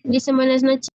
Dice buenas noches.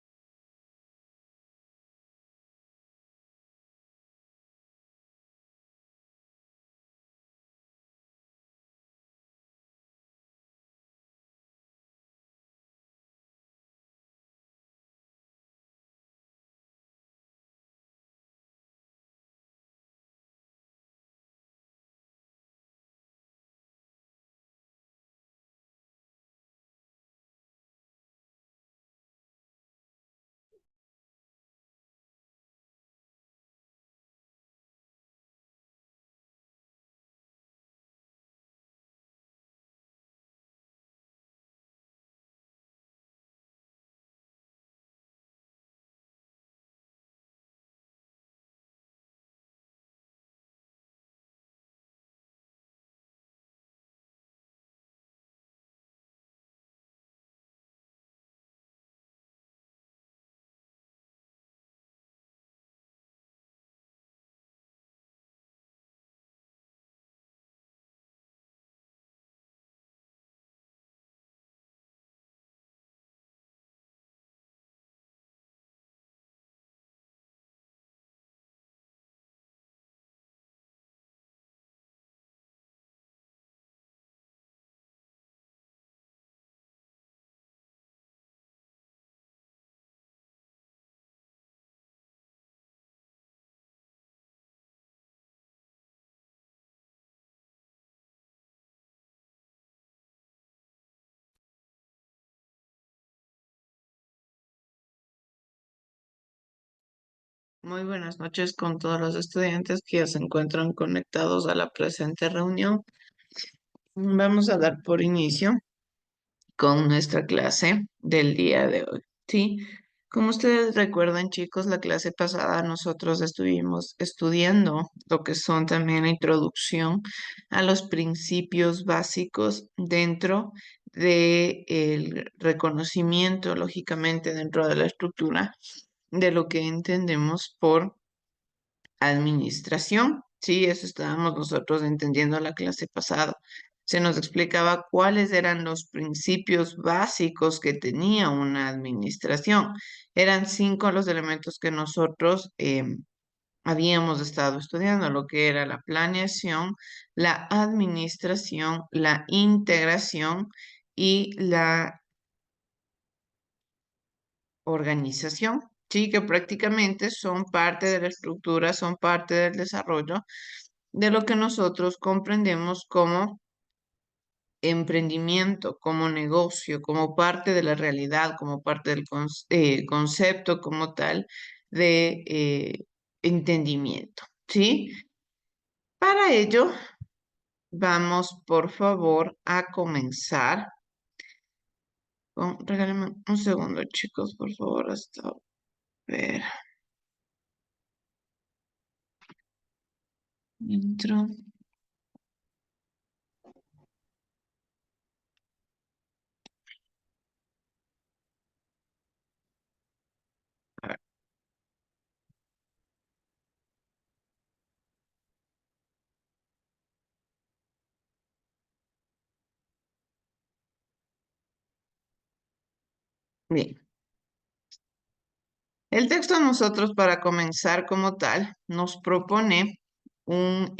Muy buenas noches con todos los estudiantes que ya se encuentran conectados a la presente reunión. Vamos a dar por inicio con nuestra clase del día de hoy. Sí, como ustedes recuerdan, chicos, la clase pasada nosotros estuvimos estudiando lo que son también la introducción a los principios básicos dentro del reconocimiento, lógicamente, dentro de la estructura de lo que entendemos por administración. Sí, eso estábamos nosotros entendiendo en la clase pasada. Se nos explicaba cuáles eran los principios básicos que tenía una administración. Eran 5 los elementos que nosotros habíamos estado estudiando, lo que era la planeación, la administración, la integración y la organización. Sí, que prácticamente son parte de la estructura, son parte del desarrollo de lo que nosotros comprendemos como emprendimiento, como negocio, como parte de la realidad, como parte del concepto como tal de entendimiento, ¿sí? Para ello, vamos por favor a comenzar regálenme un segundo, chicos, por favor, hasta ver. Intro. A ver, bien. El texto a nosotros, para comenzar como tal, nos propone un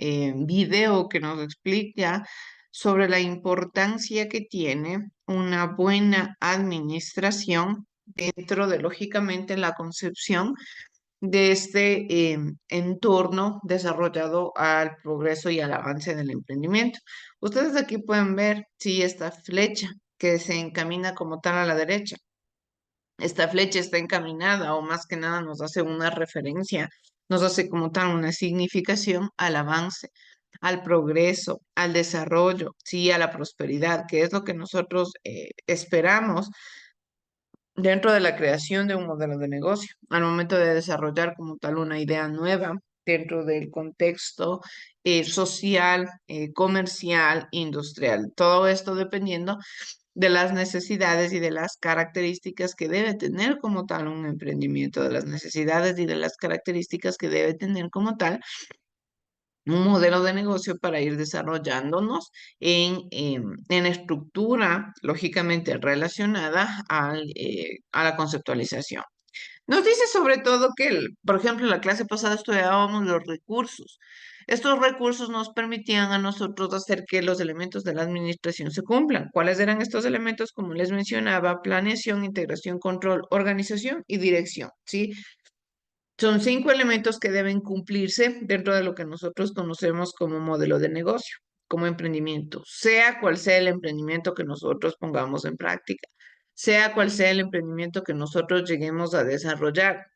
video que nos explica sobre la importancia que tiene una buena administración dentro de, lógicamente, la concepción de este entorno desarrollado al progreso y al avance del emprendimiento. Ustedes aquí pueden ver, sí, esta flecha que se encamina como tal a la derecha. Esta flecha está encaminada o más que nada nos hace una referencia, nos hace como tal una significación al avance, al progreso, al desarrollo, sí, a la prosperidad, que es lo que nosotros esperamos dentro de la creación de un modelo de negocio, al momento de desarrollar como tal una idea nueva dentro del contexto social, comercial, industrial. Todo esto dependiendo de las necesidades y de las características que debe tener como tal un emprendimiento, de las necesidades y de las características que debe tener como tal un modelo de negocio para ir desarrollándonos en estructura, lógicamente relacionada a la conceptualización. Nos dice sobre todo que, por ejemplo, en la clase pasada estudiábamos los recursos. Estos recursos nos permitían a nosotros hacer que los elementos de la administración se cumplan. ¿Cuáles eran estos elementos? Como les mencionaba, planeación, integración, control, organización y dirección, ¿sí? Son 5 elementos que deben cumplirse dentro de lo que nosotros conocemos como modelo de negocio, como emprendimiento, sea cual sea el emprendimiento que nosotros pongamos en práctica, sea cual sea el emprendimiento que nosotros lleguemos a desarrollar,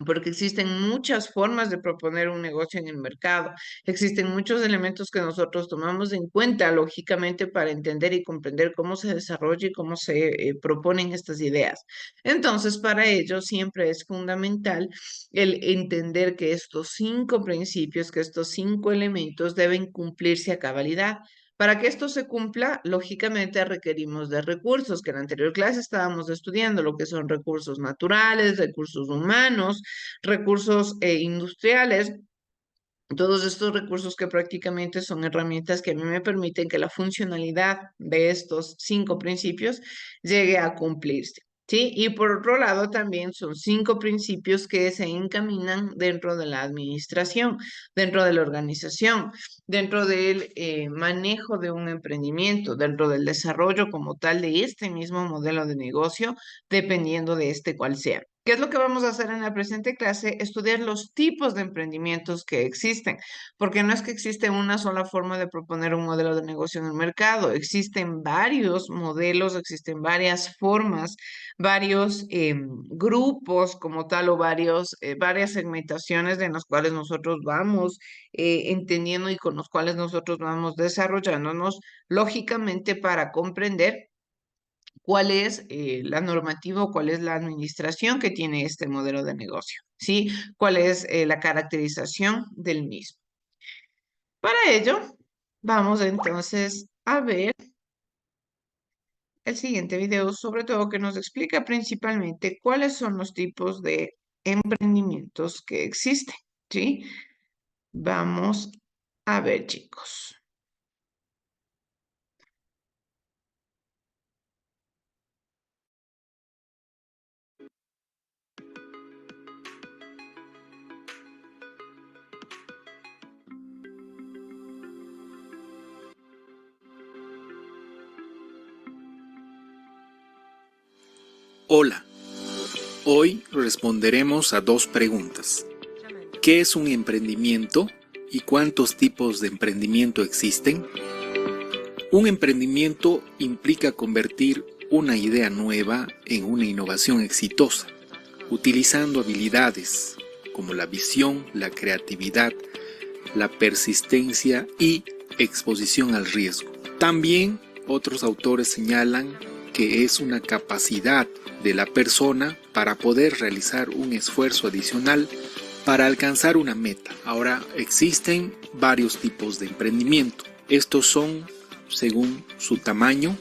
porque existen muchas formas de proponer un negocio en el mercado. Existen muchos elementos que nosotros tomamos en cuenta, lógicamente, para entender y comprender cómo se desarrolla y cómo se proponen estas ideas. Entonces, para ello siempre es fundamental el entender que estos 5 principios, que estos 5 elementos deben cumplirse a cabalidad. Para que esto se cumpla, lógicamente requerimos de recursos, que en la anterior clase estábamos estudiando lo que son recursos naturales, recursos humanos, recursos industriales, todos estos recursos que prácticamente son herramientas que a mí me permiten que la funcionalidad de estos 5 principios llegue a cumplirse. ¿Sí? Y por otro lado, también son 5 principios que se encaminan dentro de la administración, dentro de la organización, dentro del manejo de un emprendimiento, dentro del desarrollo como tal de este mismo modelo de negocio, dependiendo de este cual sea. ¿Qué es lo que vamos a hacer en la presente clase? Estudiar los tipos de emprendimientos que existen, porque no es que existe una sola forma de proponer un modelo de negocio en el mercado, existen varios modelos, existen varias formas, varios grupos como tal o varias segmentaciones en las cuales nosotros vamos entendiendo y con los cuales nosotros vamos desarrollándonos, lógicamente para comprender cuál es la normativa o cuál es la administración que tiene este modelo de negocio, ¿sí? ¿Cuál es la caracterización del mismo? Para ello, vamos entonces a ver el siguiente video, sobre todo que nos explica principalmente cuáles son los tipos de emprendimientos que existen, ¿sí? Vamos a ver, chicos. Hola, hoy responderemos a dos preguntas. ¿Qué es un emprendimiento y cuántos tipos de emprendimiento existen? Un emprendimiento implica convertir una idea nueva en una innovación exitosa, utilizando habilidades como la visión, la creatividad, la persistencia y exposición al riesgo. También otros autores señalan que es una capacidad de la persona para poder realizar un esfuerzo adicional para alcanzar una meta. Ahora, existen varios tipos de emprendimiento. Estos son según su tamaño,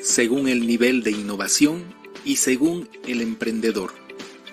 según el nivel de innovación y según el emprendedor.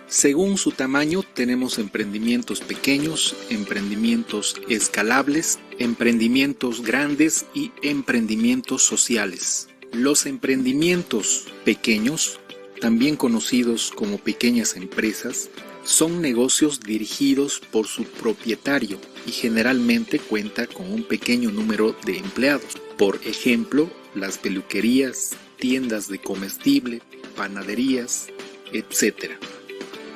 Según su tamaño tenemos emprendimientos pequeños, emprendimientos escalables, emprendimientos grandes y emprendimientos sociales. Los emprendimientos pequeños, también conocidos como pequeñas empresas, son negocios dirigidos por su propietario y generalmente cuenta con un pequeño número de empleados. Por ejemplo, las peluquerías, tiendas de comestible, panaderías, etc.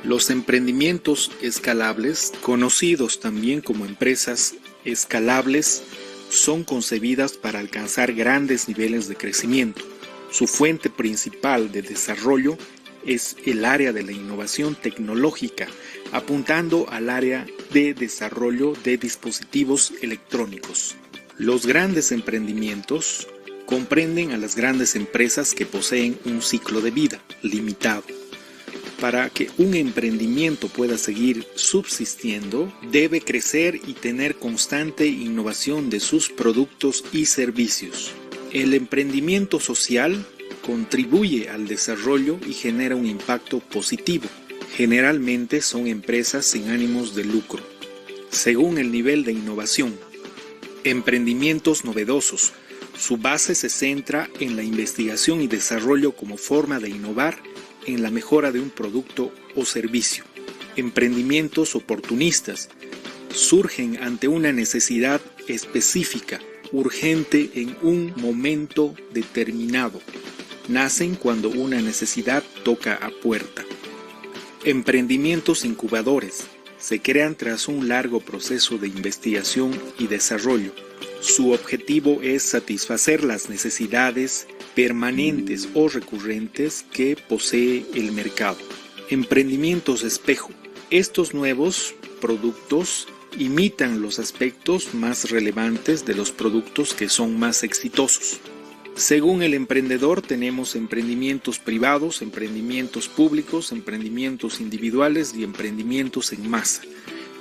Los emprendimientos escalables, conocidos también como empresas escalables, son concebidas para alcanzar grandes niveles de crecimiento. Su fuente principal de desarrollo es el área de la innovación tecnológica, apuntando al área de desarrollo de dispositivos electrónicos. Los grandes emprendimientos comprenden a las grandes empresas que poseen un ciclo de vida limitado. Para que un emprendimiento pueda seguir subsistiendo, debe crecer y tener constante innovación de sus productos y servicios. El emprendimiento social contribuye al desarrollo y genera un impacto positivo. Generalmente son empresas sin ánimos de lucro. Según el nivel de innovación, emprendimientos novedosos. Su base se centra en la investigación y desarrollo como forma de innovar en la mejora de un producto o servicio. Emprendimientos oportunistas surgen ante una necesidad específica, urgente en un momento determinado. Nacen cuando una necesidad toca a puerta. Emprendimientos incubadores se crean tras un largo proceso de investigación y desarrollo. Su objetivo es satisfacer las necesidades permanentes o recurrentes que posee el mercado. Emprendimientos espejo. Estos nuevos productos imitan los aspectos más relevantes de los productos que son más exitosos. Según el emprendedor tenemos emprendimientos privados, emprendimientos públicos, emprendimientos individuales y emprendimientos en masa.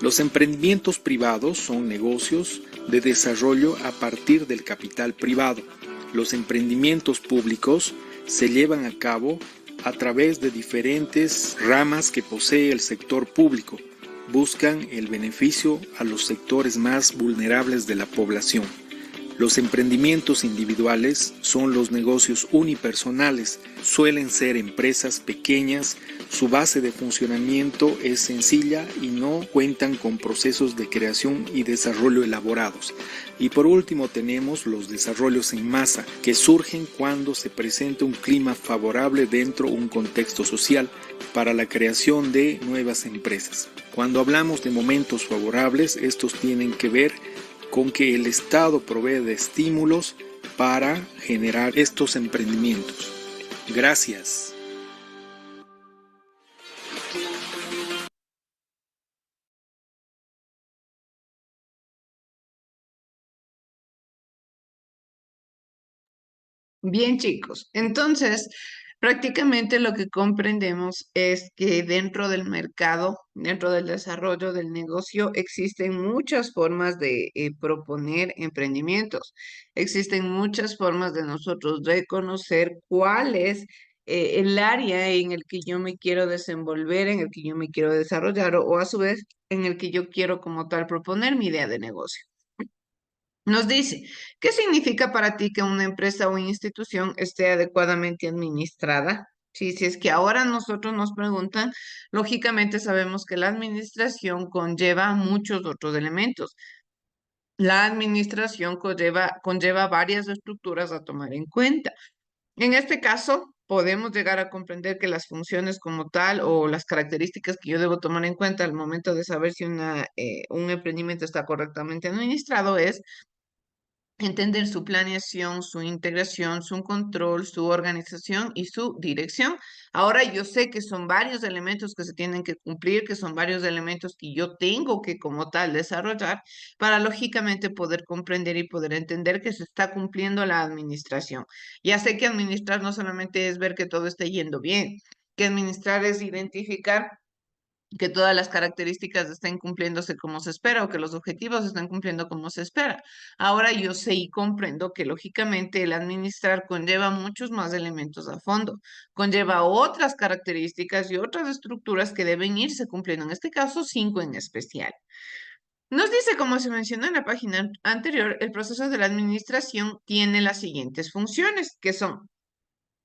Los emprendimientos privados son negocios de desarrollo a partir del capital privado. Los emprendimientos públicos se llevan a cabo a través de diferentes ramas que posee el sector público. Buscan el beneficio a los sectores más vulnerables de la población. Los emprendimientos individuales son los negocios unipersonales. Suelen ser empresas pequeñas Su base de funcionamiento es sencilla y no cuentan con procesos de creación y desarrollo elaborados. Y por último tenemos los desarrollos en masa, que surgen cuando se presenta un clima favorable dentro de un contexto social para la creación de nuevas empresas. Cuando hablamos de momentos favorables, estos tienen que ver con que el Estado provee de estímulos para generar estos emprendimientos. Gracias. Bien, chicos. Entonces, prácticamente lo que comprendemos es que dentro del mercado, dentro del desarrollo del negocio, existen muchas formas de proponer emprendimientos. Existen muchas formas de nosotros reconocer cuál es el área en el que yo me quiero desenvolver, en el que yo me quiero desarrollar o a su vez en el que yo quiero como tal proponer mi idea de negocio. Nos dice, ¿qué significa para ti que una empresa o institución esté adecuadamente administrada? Sí, si es que ahora nosotros nos preguntan, lógicamente sabemos que la administración conlleva muchos otros elementos. La administración conlleva varias estructuras a tomar en cuenta. En este caso, podemos llegar a comprender que las funciones como tal o las características que yo debo tomar en cuenta al momento de saber si un emprendimiento está correctamente administrado es entender su planeación, su integración, su control, su organización y su dirección. Ahora yo sé que son varios elementos que se tienen que cumplir, que son varios elementos que yo tengo que como tal desarrollar para lógicamente poder comprender y poder entender que se está cumpliendo la administración. Ya sé que administrar no solamente es ver que todo esté yendo bien, que administrar es identificar que todas las características estén cumpliéndose como se espera o que los objetivos estén cumpliendo como se espera. Ahora yo sé y comprendo que lógicamente el administrar conlleva muchos más elementos a fondo, conlleva otras características y otras estructuras que deben irse cumpliendo, en este caso cinco en especial. Nos dice, como se mencionó en la página anterior, el proceso de la administración tiene las siguientes funciones, que son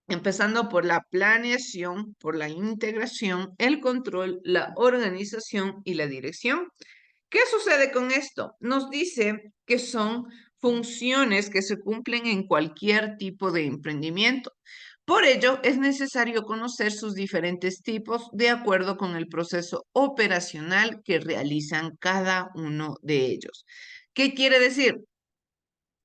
empezando por la planeación, por la integración, el control, la organización y la dirección. ¿Qué sucede con esto? Nos dice que son funciones que se cumplen en cualquier tipo de emprendimiento. Por ello, es necesario conocer sus diferentes tipos de acuerdo con el proceso operacional que realizan cada uno de ellos. ¿Qué quiere decir?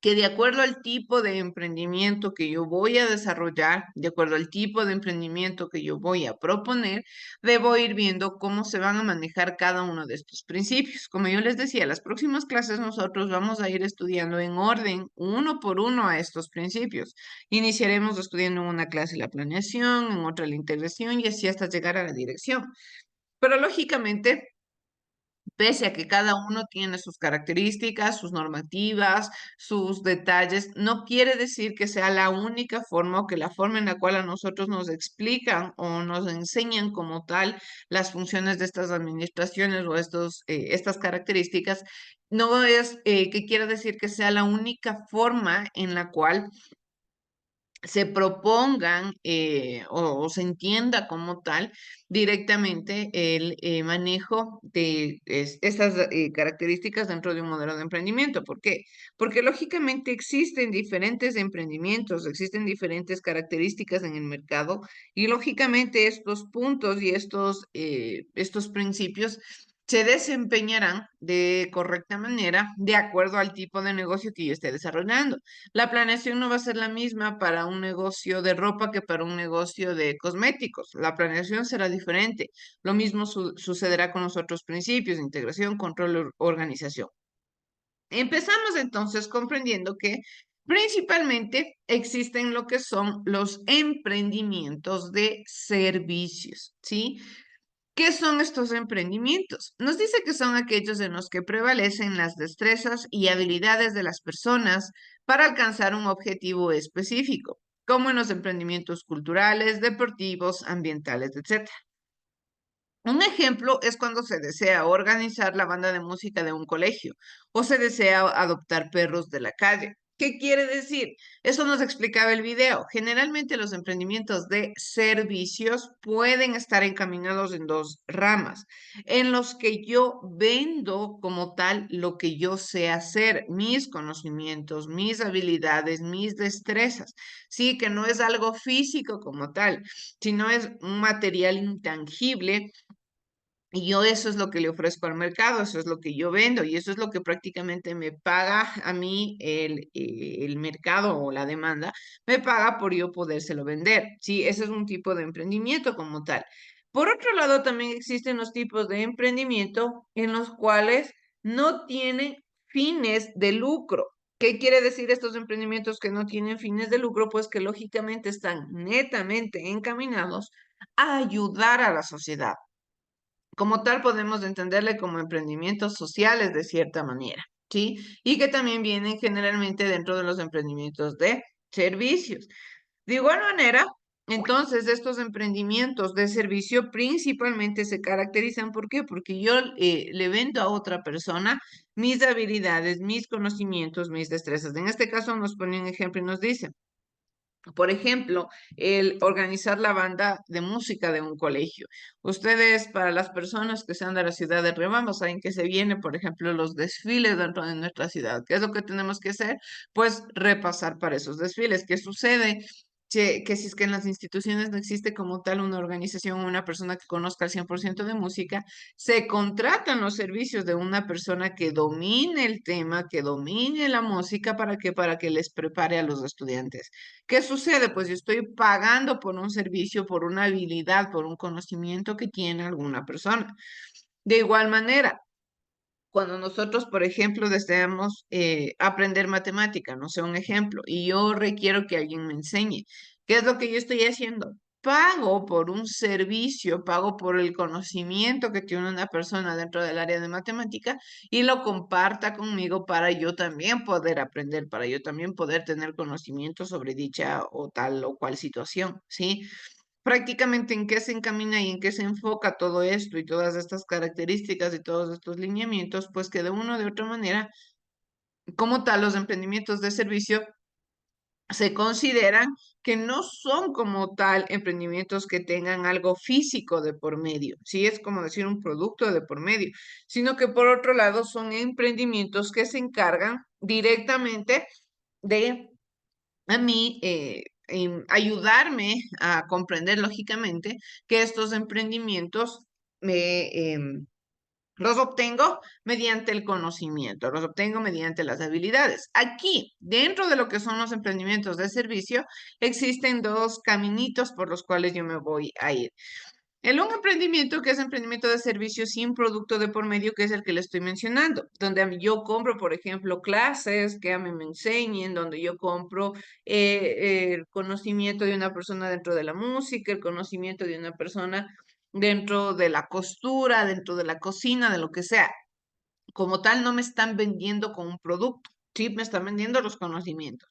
Que de acuerdo al tipo de emprendimiento que yo voy a desarrollar, de acuerdo al tipo de emprendimiento que yo voy a proponer, debo ir viendo cómo se van a manejar cada uno de estos principios. Como yo les decía, las próximas clases nosotros vamos a ir estudiando en orden, uno por uno, a estos principios. Iniciaremos estudiando en una clase la planeación, en otra la integración y así hasta llegar a la dirección. Pero lógicamente, pese a que cada uno tiene sus características, sus normativas, sus detalles, no quiere decir que sea la única forma o que la forma en la cual a nosotros nos explican o nos enseñan como tal las funciones de estas administraciones o estas características, no es que quiera decir que sea la única forma en la cual se propongan o se entienda como tal directamente el manejo de estas características dentro de un modelo de emprendimiento. ¿Por qué? Porque lógicamente existen diferentes emprendimientos, existen diferentes características en el mercado y lógicamente estos puntos y estos principios se desempeñarán de correcta manera de acuerdo al tipo de negocio que yo esté desarrollando. La planeación no va a ser la misma para un negocio de ropa que para un negocio de cosméticos. La planeación será diferente. Lo mismo sucederá con los otros principios, integración, control, organización. Empezamos entonces comprendiendo que principalmente existen lo que son los emprendimientos de servicios, ¿sí? ¿Qué son estos emprendimientos? Nos dice que son aquellos en los que prevalecen las destrezas y habilidades de las personas para alcanzar un objetivo específico, como en los emprendimientos culturales, deportivos, ambientales, etc. Un ejemplo es cuando se desea organizar la banda de música de un colegio o se desea adoptar perros de la calle. ¿Qué quiere decir? Eso nos explicaba el video. Generalmente los emprendimientos de servicios pueden estar encaminados en dos ramas, en los que yo vendo como tal lo que yo sé hacer, mis conocimientos, mis habilidades, mis destrezas. Sí, que no es algo físico como tal, sino es un material intangible y yo eso es lo que le ofrezco al mercado, eso es lo que yo vendo y eso es lo que prácticamente me paga a mí el mercado o la demanda, me paga por yo podérselo vender. Sí, ese es un tipo de emprendimiento como tal. Por otro lado, también existen los tipos de emprendimiento en los cuales no tienen fines de lucro. ¿Qué quiere decir estos emprendimientos que no tienen fines de lucro? Pues que lógicamente están netamente encaminados a ayudar a la sociedad. Como tal, podemos entenderle como emprendimientos sociales de cierta manera, ¿sí? Y que también vienen generalmente dentro de los emprendimientos de servicios. De igual manera, entonces, estos emprendimientos de servicio principalmente se caracterizan, ¿por qué? Porque yo le vendo a otra persona mis habilidades, mis conocimientos, mis destrezas. En este caso nos pone un ejemplo y nos dice, por ejemplo, el organizar la banda de música de un colegio. Ustedes, para las personas que sean de la ciudad de Riobamba, saben que se viene, por ejemplo, los desfiles dentro de nuestra ciudad. ¿Qué es lo que tenemos que hacer? Pues repasar para esos desfiles. ¿Qué sucede? Que si es que en las instituciones no existe como tal una organización o una persona que conozca al 100% de música, se contratan los servicios de una persona que domine el tema, que domine la música para que les prepare a los estudiantes. ¿Qué sucede? Pues yo estoy pagando por un servicio, por una habilidad, por un conocimiento que tiene alguna persona. De igual manera, cuando nosotros, por ejemplo, deseamos aprender matemática, no sé, un ejemplo, y yo requiero que alguien me enseñe, ¿qué es lo que yo estoy haciendo? Pago por un servicio, pago por el conocimiento que tiene una persona dentro del área de matemática y lo comparta conmigo para yo también poder aprender, para yo también poder tener conocimiento sobre dicha o tal o cual situación, ¿sí? Prácticamente en qué se encamina y en qué se enfoca todo esto y todas estas características y todos estos lineamientos, pues que de una o de otra manera, como tal, los emprendimientos de servicio se consideran que no son como tal emprendimientos que tengan algo físico de por medio, sí es como decir un producto de por medio, sino que por otro lado son emprendimientos que se encargan directamente de a mí ayudarme a comprender lógicamente que estos emprendimientos los obtengo mediante el conocimiento, los obtengo mediante las habilidades. Aquí, dentro de lo que son los emprendimientos de servicio, existen dos caminitos por los cuales yo me voy a ir. El un emprendimiento que es emprendimiento de servicio sin producto de por medio, que es el que le estoy mencionando, donde yo compro, por ejemplo, clases que a mí me enseñen, donde yo compro el conocimiento de una persona dentro de la música, el conocimiento de una persona dentro de la costura, dentro de la cocina, de lo que sea. Como tal, no me están vendiendo con un producto, sí, me están vendiendo los conocimientos.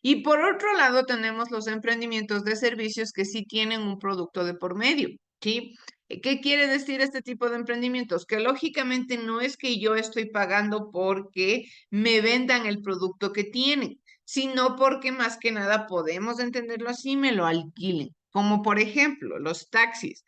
Y por otro lado, tenemos los emprendimientos de servicios que sí tienen un producto de por medio, ¿sí? ¿Qué quiere decir este tipo de emprendimientos? Que lógicamente no es que yo estoy pagando porque me vendan el producto que tienen, sino porque más que nada podemos entenderlo así, me lo alquilen. Como por ejemplo, los taxis.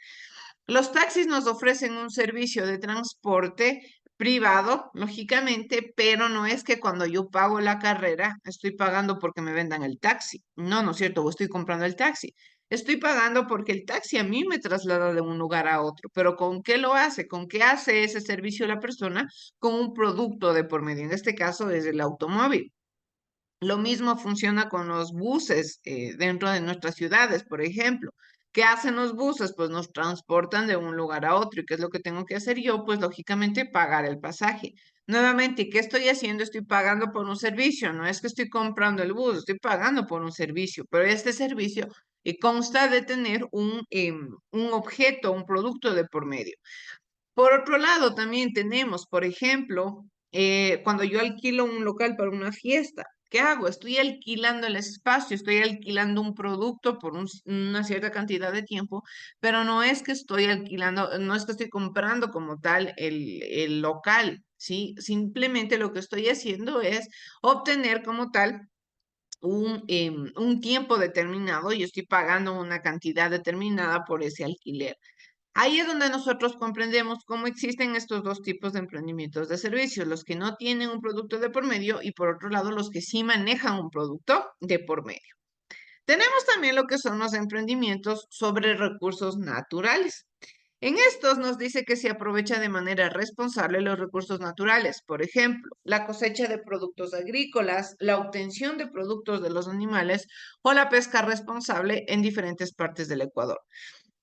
Los taxis nos ofrecen un servicio de transporte privado, lógicamente, pero no es que cuando yo pago la carrera estoy pagando porque me vendan el taxi. No, no es cierto, o estoy comprando el taxi. Estoy pagando porque el taxi a mí me traslada de un lugar a otro, pero ¿con qué lo hace? ¿Con qué hace ese servicio la persona? Con un producto de por medio. En este caso es el automóvil. Lo mismo funciona con los buses dentro de nuestras ciudades, por ejemplo. ¿Qué hacen los buses? Pues nos transportan de un lugar a otro. ¿Y qué es lo que tengo que hacer yo? Pues lógicamente pagar el pasaje. Nuevamente, ¿qué estoy haciendo? Estoy pagando por un servicio. No es que estoy comprando el bus, estoy pagando por un servicio. Pero este servicio consta de tener un objeto, un producto de por medio. Por otro lado, también tenemos, por ejemplo, cuando yo alquilo un local para una fiesta, ¿qué hago? Estoy alquilando el espacio, estoy alquilando un producto por una cierta cantidad de tiempo, pero no es que estoy alquilando, no es que estoy comprando como tal el local, ¿sí? Simplemente lo que estoy haciendo es obtener como tal un tiempo determinado y estoy pagando una cantidad determinada por ese alquiler. Ahí es donde nosotros comprendemos cómo existen estos dos tipos de emprendimientos de servicios, los que no tienen un producto de por medio y por otro lado los que sí manejan un producto de por medio. Tenemos también lo que son los emprendimientos sobre recursos naturales. En estos nos dice que se aprovecha de manera responsable los recursos naturales, por ejemplo, la cosecha de productos agrícolas, la obtención de productos de los animales o la pesca responsable en diferentes partes del Ecuador.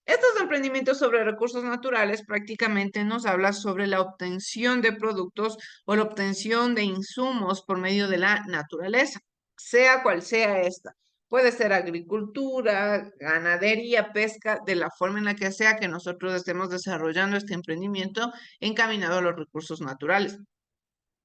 Estos emprendimientos sobre recursos naturales prácticamente nos hablan sobre la obtención de productos o la obtención de insumos por medio de la naturaleza, sea cual sea esta. Puede ser agricultura, ganadería, pesca, de la forma en la que sea que nosotros estemos desarrollando este emprendimiento encaminado a los recursos naturales.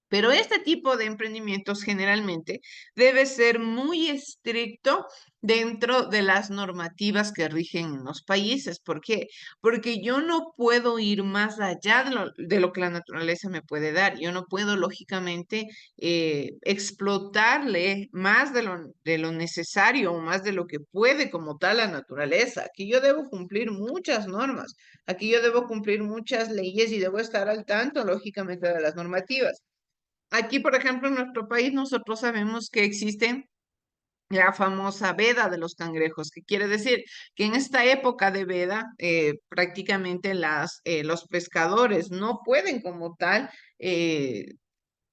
Pero este tipo de emprendimientos generalmente debe ser muy estricto dentro de las normativas que rigen en los países. ¿Por qué? Porque yo no puedo ir más allá de lo que la naturaleza me puede dar. Yo no puedo, lógicamente, explotarle más de lo necesario o más de lo que puede como tal la naturaleza. Aquí yo debo cumplir muchas normas. Aquí yo debo cumplir muchas leyes y debo estar al tanto, lógicamente, de las normativas. Aquí, por ejemplo, en nuestro país, nosotros sabemos que existe la famosa veda de los cangrejos, que quiere decir que en esta época de veda, prácticamente los pescadores no pueden como tal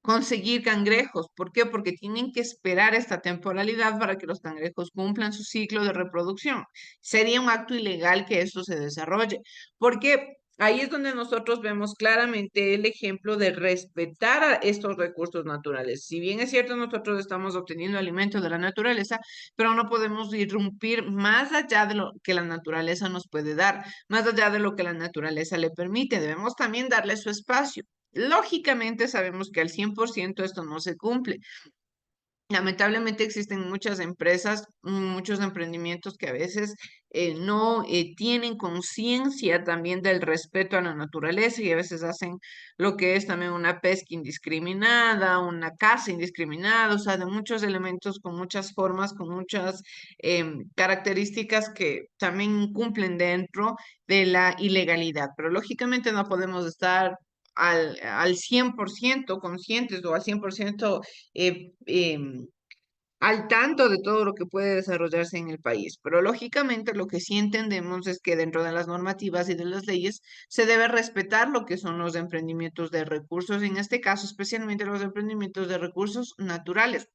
conseguir cangrejos. ¿Por qué? Porque tienen que esperar esta temporalidad para que los cangrejos cumplan su ciclo de reproducción. Sería un acto ilegal que esto se desarrolle. Porque ahí es donde nosotros vemos claramente el ejemplo de respetar a estos recursos naturales. Si bien es cierto, nosotros estamos obteniendo alimentos de la naturaleza, pero no podemos irrumpir más allá de lo que la naturaleza nos puede dar, más allá de lo que la naturaleza le permite. Debemos también darle su espacio. Lógicamente sabemos que al 100% esto no se cumple. Lamentablemente existen muchas empresas, muchos emprendimientos que a veces no tienen conciencia también del respeto a la naturaleza y a veces hacen lo que es también una pesca indiscriminada, una caza indiscriminada, o sea, de muchos elementos con muchas formas, con muchas características que también cumplen dentro de la ilegalidad. Pero lógicamente no podemos estar al 100% conscientes o al 100% eh, em, al tanto de todo lo que puede desarrollarse en el país. Pero lógicamente lo que sí entendemos es que dentro de las normativas y de las leyes se debe respetar lo que son los emprendimientos de recursos, en este caso especialmente los emprendimientos de recursos naturales.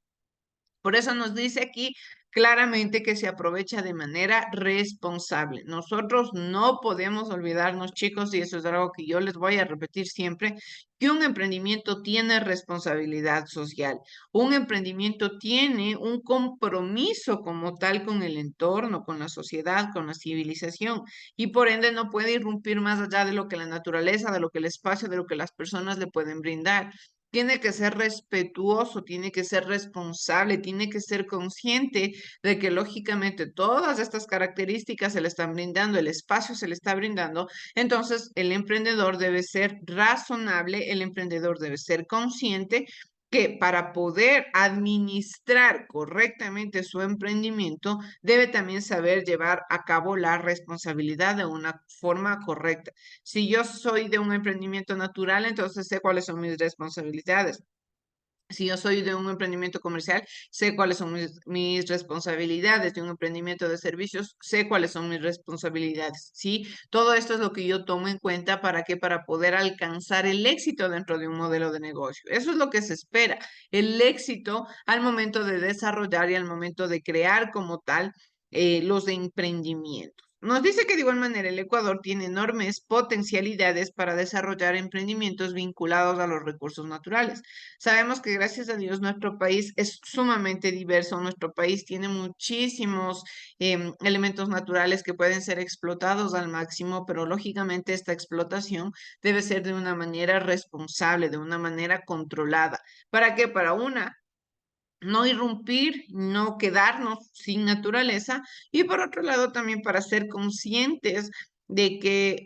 Por eso nos dice aquí claramente que se aprovecha de manera responsable. Nosotros no podemos olvidarnos, chicos, y eso es algo que yo les voy a repetir siempre, que un emprendimiento tiene responsabilidad social. Un emprendimiento tiene un compromiso como tal con el entorno, con la sociedad, con la civilización, y por ende no puede irrumpir más allá de lo que la naturaleza, de lo que el espacio, de lo que las personas le pueden brindar. Tiene que ser respetuoso, tiene que ser responsable, tiene que ser consciente de que lógicamente todas estas características se le están brindando, el espacio se le está brindando. Entonces, el emprendedor debe ser razonable, el emprendedor debe ser consciente que para poder administrar correctamente su emprendimiento, debe también saber llevar a cabo la responsabilidad de una forma correcta. Si yo soy de un emprendimiento natural, entonces sé cuáles son mis responsabilidades. Si yo soy de un emprendimiento comercial, sé cuáles son mis responsabilidades. De un emprendimiento de servicios, sé cuáles son mis responsabilidades. ¿Sí? Todo esto es lo que yo tomo en cuenta para que para poder alcanzar el éxito dentro de un modelo de negocio. Eso es lo que se espera, el éxito al momento de desarrollar y al momento de crear como tal los emprendimientos. Nos dice que de igual manera el Ecuador tiene enormes potencialidades para desarrollar emprendimientos vinculados a los recursos naturales. Sabemos que gracias a Dios nuestro país es sumamente diverso, nuestro país tiene muchísimos elementos naturales que pueden ser explotados al máximo, pero lógicamente esta explotación debe ser de una manera responsable, de una manera controlada. ¿Para qué? Para una, no irrumpir, no quedarnos sin naturaleza y por otro lado también para ser conscientes de que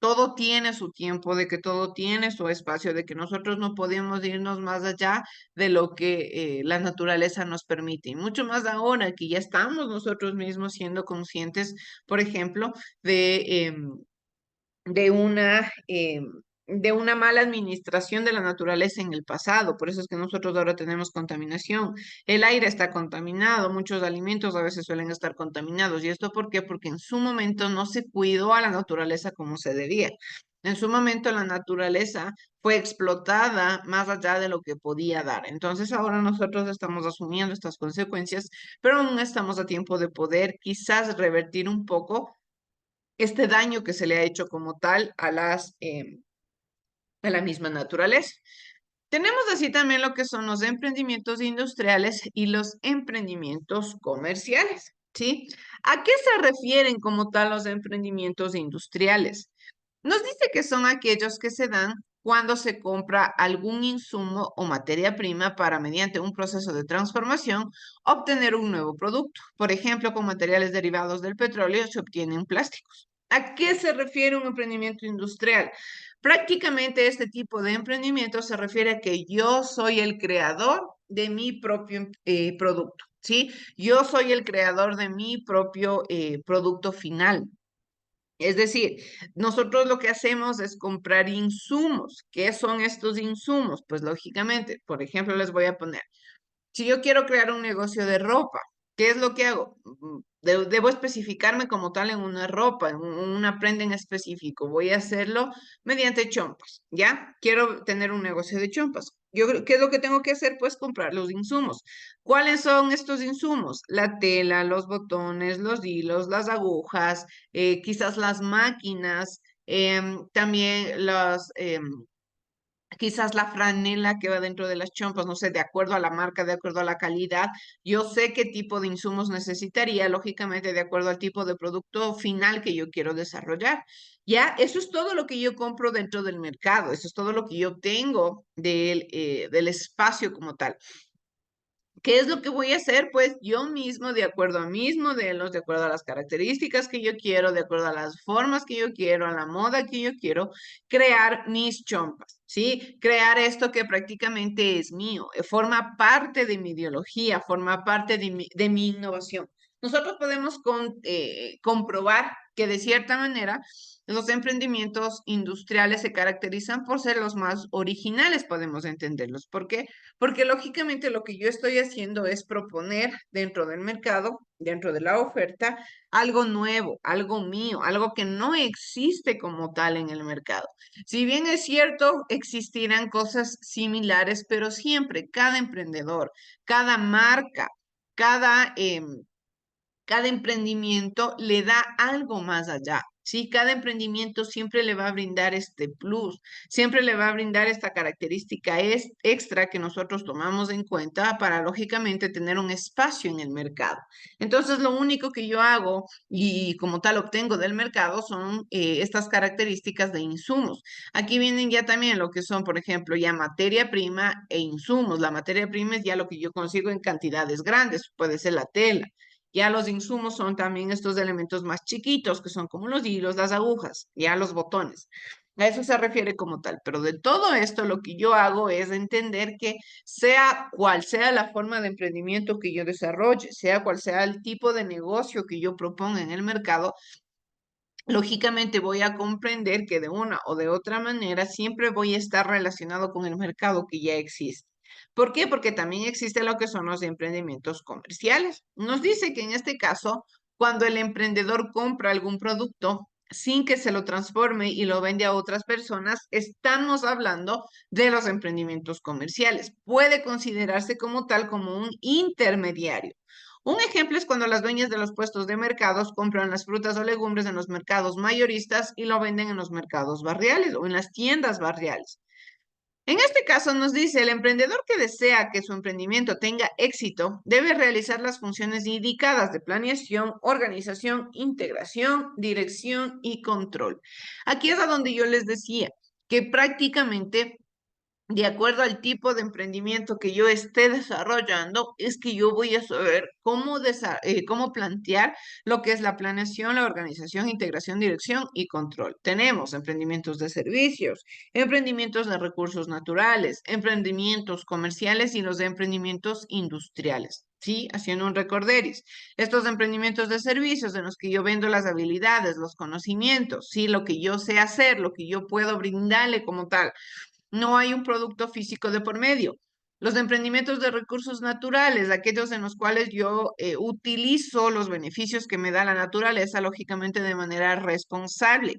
todo tiene su tiempo, de que todo tiene su espacio, de que nosotros no podemos irnos más allá de lo que la naturaleza nos permite. Y mucho más ahora que ya estamos nosotros mismos siendo conscientes, por ejemplo, de una, de una mala administración de la naturaleza en el pasado. Por eso es que nosotros ahora tenemos contaminación. El aire está contaminado, muchos alimentos a veces suelen estar contaminados. ¿Y esto por qué? Porque en su momento no se cuidó a la naturaleza como se debía. En su momento la naturaleza fue explotada más allá de lo que podía dar. Entonces ahora nosotros estamos asumiendo estas consecuencias, pero aún estamos a tiempo de poder quizás revertir un poco este daño que se le ha hecho como tal a la misma naturaleza. Tenemos así también lo que son los emprendimientos industriales y los emprendimientos comerciales, ¿sí? ¿A qué se refieren como tal los emprendimientos industriales? Nos dice que son aquellos que se dan cuando se compra algún insumo o materia prima para, mediante un proceso de transformación, obtener un nuevo producto. Por ejemplo, con materiales derivados del petróleo se obtienen plásticos. ¿A qué se refiere un emprendimiento industrial? Prácticamente este tipo de emprendimiento se refiere a que yo soy el creador de mi propio producto, ¿sí? Yo soy el creador de mi propio producto final. Es decir, nosotros lo que hacemos es comprar insumos. ¿Qué son estos insumos? Pues lógicamente, por ejemplo, les voy a poner, si yo quiero crear un negocio de ropa, ¿qué es lo que hago? Debo especificarme como tal en una ropa, en una prenda en específico. Voy a hacerlo mediante chompas, ¿ya? Quiero tener un negocio de chompas. ¿Qué es lo que tengo que hacer? Pues comprar los insumos. ¿Cuáles son estos insumos? La tela, los botones, los hilos, las agujas, quizás las máquinas, también quizás la franela que va dentro de las chompas, no sé, de acuerdo a la marca, de acuerdo a la calidad, yo sé qué tipo de insumos necesitaría, lógicamente, de acuerdo al tipo de producto final que yo quiero desarrollar. Ya, eso es todo lo que yo compro dentro del mercado, eso es todo lo que yo tengo del espacio como tal. ¿Qué es lo que voy a hacer? Pues yo mismo, de acuerdo a mis modelos, de acuerdo a las características que yo quiero, de acuerdo a las formas que yo quiero, a la moda que yo quiero, crear mis chompas, ¿sí? Crear esto que prácticamente es mío, forma parte de mi ideología, forma parte de mi innovación. Nosotros podemos comprobar que de cierta manera los emprendimientos industriales se caracterizan por ser los más originales, podemos entenderlos. ¿Por qué? Porque lógicamente lo que yo estoy haciendo es proponer dentro del mercado, dentro de la oferta, algo nuevo, algo mío, algo que no existe como tal en el mercado. Si bien es cierto, existirán cosas similares, pero siempre cada emprendedor, cada marca, cada, cada emprendimiento le da algo más allá. Sí, cada emprendimiento siempre le va a brindar este plus, siempre le va a brindar esta característica extra que nosotros tomamos en cuenta para, lógicamente, tener un espacio en el mercado. Entonces, lo único que yo hago y como tal obtengo del mercado son estas características de insumos. Aquí vienen ya también lo que son, por ejemplo, ya materia prima e insumos. La materia prima es ya lo que yo consigo en cantidades grandes, puede ser la tela. Ya los insumos son también estos elementos más chiquitos, que son como los hilos, las agujas, ya los botones. A eso se refiere como tal. Pero de todo esto, lo que yo hago es entender que sea cual sea la forma de emprendimiento que yo desarrolle, sea cual sea el tipo de negocio que yo proponga en el mercado, lógicamente voy a comprender que de una o de otra manera siempre voy a estar relacionado con el mercado que ya existe. ¿Por qué? Porque también existe lo que son los emprendimientos comerciales. Nos dice que en este caso, cuando el emprendedor compra algún producto sin que se lo transforme y lo vende a otras personas, estamos hablando de los emprendimientos comerciales. Puede considerarse como tal como un intermediario. Un ejemplo es cuando las dueñas de los puestos de mercados compran las frutas o legumbres en los mercados mayoristas y lo venden en los mercados barriales o en las tiendas barriales. En este caso nos dice, el emprendedor que desea que su emprendimiento tenga éxito debe realizar las funciones indicadas de planeación, organización, integración, dirección y control. Aquí es a donde yo les decía que prácticamente de acuerdo al tipo de emprendimiento que yo esté desarrollando, es que yo voy a saber cómo plantear lo que es la planeación, la organización, integración, dirección y control. Tenemos emprendimientos de servicios, emprendimientos de recursos naturales, emprendimientos comerciales y los de emprendimientos industriales. Sí, haciendo un recorderis. Estos emprendimientos de servicios en los que yo vendo las habilidades, los conocimientos, sí, lo que yo sé hacer, lo que yo puedo brindarle como tal. No hay un producto físico de por medio. Los emprendimientos de recursos naturales, aquellos en los cuales yo utilizo los beneficios que me da la naturaleza, lógicamente de manera responsable.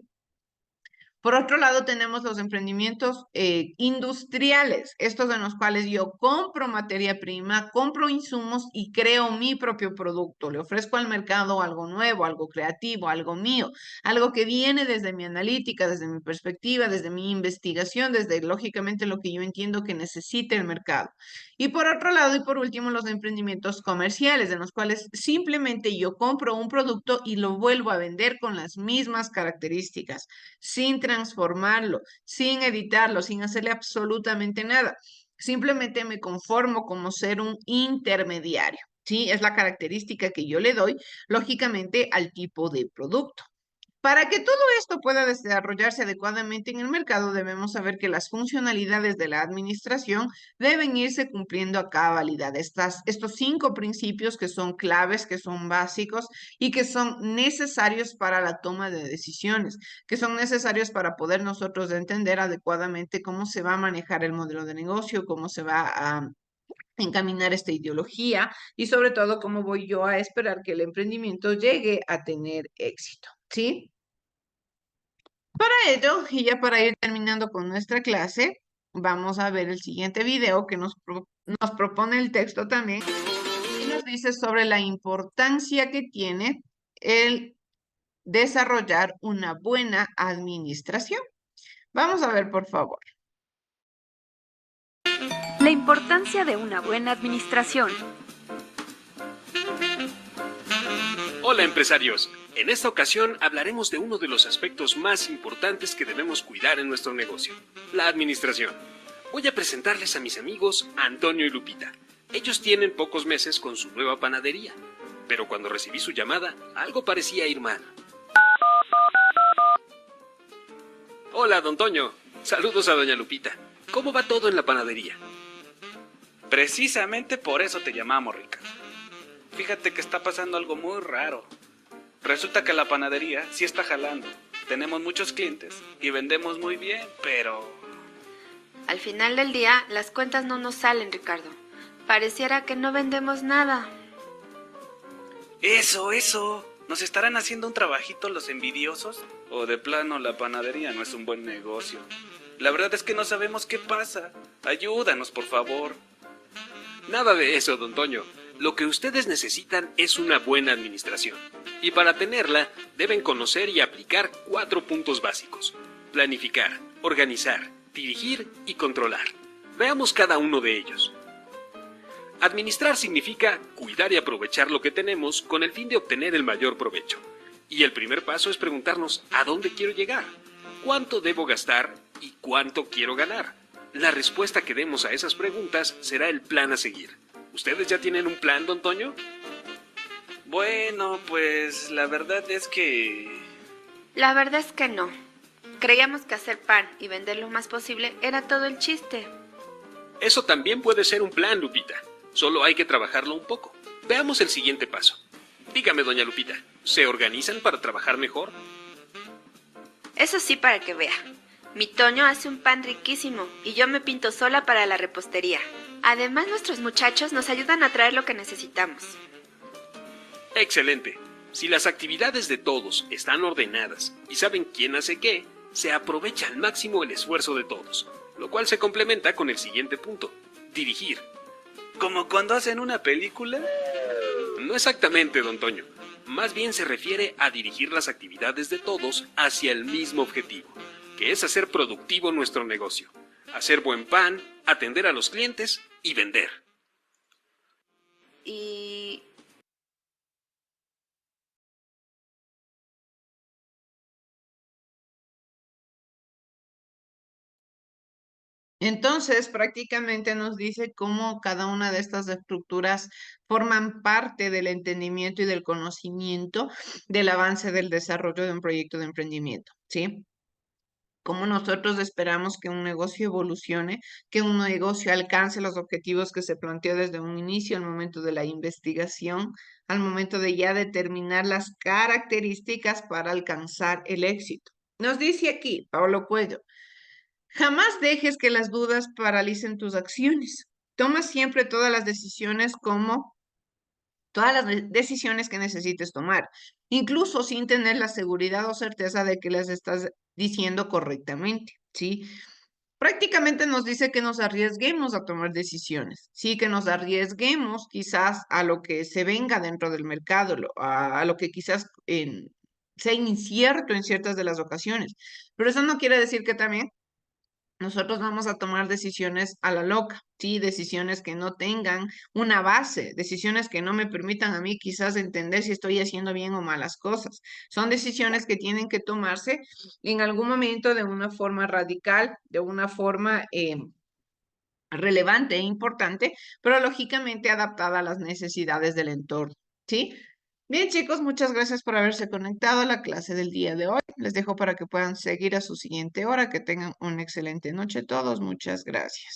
Por otro lado, tenemos los emprendimientos industriales, estos en los cuales yo compro materia prima, compro insumos y creo mi propio producto. Le ofrezco al mercado algo nuevo, algo creativo, algo mío, algo que viene desde mi analítica, desde mi perspectiva, desde mi investigación, desde lógicamente lo que yo entiendo que necesita el mercado. Y por otro lado, y por último, los emprendimientos comerciales, en los cuales simplemente yo compro un producto y lo vuelvo a vender con las mismas características sin transformarlo, sin editarlo, sin hacerle absolutamente nada. Simplemente me conformo como ser un intermediario. Sí, es la característica que yo le doy, lógicamente, al tipo de producto. Para que todo esto pueda desarrollarse adecuadamente en el mercado, debemos saber que las funcionalidades de la administración deben irse cumpliendo a cabalidad. Estos 5 principios que son claves, que son básicos y que son necesarios para la toma de decisiones, que son necesarios para poder nosotros entender adecuadamente cómo se va a manejar el modelo de negocio, cómo se va a encaminar esta ideología y sobre todo cómo voy yo a esperar que el emprendimiento llegue a tener éxito. ¿Sí? Para ello, y ya para ir terminando con nuestra clase, vamos a ver el siguiente video que nos propone el texto también y nos dice sobre la importancia que tiene el desarrollar una buena administración. Vamos a ver, por favor. La importancia de una buena administración. Hola empresarios, en esta ocasión hablaremos de uno de los aspectos más importantes que debemos cuidar en nuestro negocio, la administración. Voy a presentarles a mis amigos Antonio y Lupita. Ellos tienen pocos meses con su nueva panadería, pero cuando recibí su llamada, algo parecía ir mal. Hola, don Toño. Saludos a doña Lupita. ¿Cómo va todo en la panadería? Precisamente por eso te llamamos, Ricardo. Fíjate que está pasando algo muy raro. Resulta que la panadería sí está jalando. Tenemos muchos clientes y vendemos muy bien, pero... Al final del día, las cuentas no nos salen, Ricardo. Pareciera que no vendemos nada. Eso. ¿Nos estarán haciendo un trabajito los envidiosos? ¿O de plano la panadería no es un buen negocio? La verdad es que no sabemos qué pasa. Ayúdanos, por favor. Nada de eso, don Toño. Lo que ustedes necesitan es una buena administración. Y para tenerla, deben conocer y aplicar 4 puntos básicos: planificar, organizar, dirigir y controlar. Veamos cada uno de ellos. Administrar significa cuidar y aprovechar lo que tenemos con el fin de obtener el mayor provecho. Y el primer paso es preguntarnos ¿a dónde quiero llegar? ¿Cuánto debo gastar y cuánto quiero ganar? La respuesta que demos a esas preguntas será el plan a seguir. ¿Ustedes ya tienen un plan, don Toño? Bueno, pues la verdad es que... La verdad es que no. Creíamos que hacer pan y vender lo más posible era todo el chiste. Eso también puede ser un plan, Lupita. Solo hay que trabajarlo un poco. Veamos el siguiente paso. Dígame, doña Lupita, ¿se organizan para trabajar mejor? Eso sí, para que vea. Mi Toño hace un pan riquísimo y yo me pinto sola para la repostería. Además, nuestros muchachos nos ayudan a traer lo que necesitamos. Excelente. Si las actividades de todos están ordenadas y saben quién hace qué, se aprovecha al máximo el esfuerzo de todos, lo cual se complementa con el siguiente punto: dirigir. ¿Como cuando hacen una película? No exactamente, don Toño. Más bien se refiere a dirigir las actividades de todos hacia el mismo objetivo, que es hacer productivo nuestro negocio, hacer buen pan, atender a los clientes y vender. Y Entonces, prácticamente nos dice cómo cada una de estas estructuras forman parte del entendimiento y del conocimiento del avance del desarrollo de un proyecto de emprendimiento, ¿sí? Cómo nosotros esperamos que un negocio evolucione, que un negocio alcance los objetivos que se planteó desde un inicio, al momento de la investigación, al momento de ya determinar las características para alcanzar el éxito. Nos dice aquí Paulo Coelho: jamás dejes que las dudas paralicen tus acciones. Toma siempre todas las decisiones que necesites tomar, incluso sin tener la seguridad o certeza de que las estás diciendo correctamente, ¿sí? Prácticamente nos dice que nos arriesguemos a tomar decisiones, sí, que nos arriesguemos quizás a lo que se venga dentro del mercado, a lo que quizás sea incierto en ciertas de las ocasiones. Pero eso no quiere decir que también nosotros vamos a tomar decisiones a la loca, ¿sí? Decisiones que no tengan una base, decisiones que no me permitan a mí quizás entender si estoy haciendo bien o malas cosas. Son decisiones que tienen que tomarse en algún momento de una forma radical, de una forma relevante e importante, pero lógicamente adaptada a las necesidades del entorno, ¿sí? Bien, chicos, muchas gracias por haberse conectado a la clase del día de hoy. Les dejo para que puedan seguir a su siguiente hora. Que tengan una excelente noche todos. Muchas gracias.